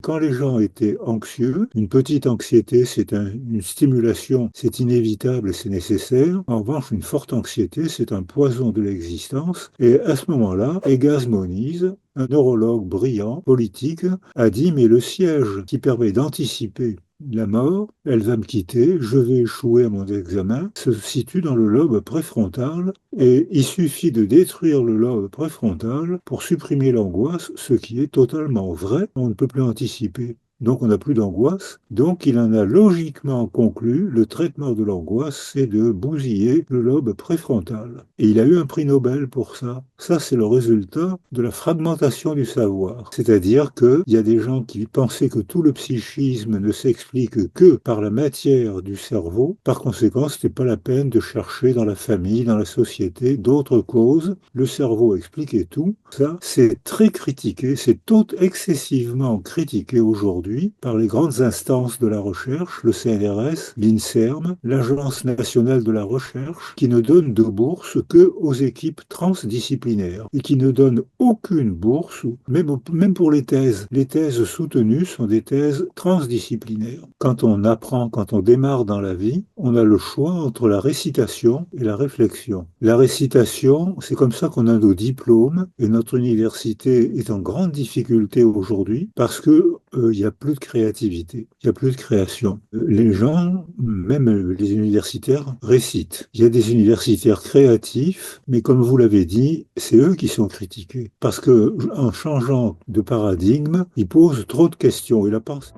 quand les gens étaient anxieux, une petite anxiété, une stimulation, c'est inévitable et c'est nécessaire. En revanche, une forte anxiété, c'est un poison de l'existence. Et à ce moment-là, Egas Moniz, un neurologue brillant, politique, a dit, mais le siège qui permet d'anticiper la mort, elle va me quitter, je vais échouer à mon examen, se situe dans le lobe préfrontal et il suffit de détruire le lobe préfrontal pour supprimer l'angoisse, ce qui est totalement vrai, on ne peut plus anticiper. Donc on n'a plus d'angoisse. Donc il en a logiquement conclu, le traitement de l'angoisse, c'est de bousiller le lobe préfrontal. Et il a eu un prix Nobel pour ça. Ça, c'est le résultat de la fragmentation du savoir. C'est-à-dire qu'il y a des gens qui pensaient que tout le psychisme ne s'explique que par la matière du cerveau. Par conséquent, ce n'était pas la peine de chercher dans la famille, dans la société, d'autres causes. Le cerveau expliquait tout. Ça, c'est très critiqué, c'est excessivement critiqué aujourd'hui par les grandes instances de la recherche, le CNRS, l'INSERM, l'Agence nationale de la recherche, qui ne donne de bourse que aux équipes transdisciplinaires et qui ne donne aucune bourse, même pour les thèses. Les thèses soutenues sont des thèses transdisciplinaires. Quand on apprend, quand on démarre dans la vie, on a le choix entre la récitation et la réflexion. La récitation, c'est comme ça qu'on a nos diplômes et notre université est en grande difficulté aujourd'hui parce que il n'y a plus de créativité, il n'y a plus de création. Les gens, même les universitaires, récitent. Il y a des universitaires créatifs, mais comme vous l'avez dit, c'est eux qui sont critiqués. Parce que en changeant de paradigme, ils posent trop de questions. Et la pensée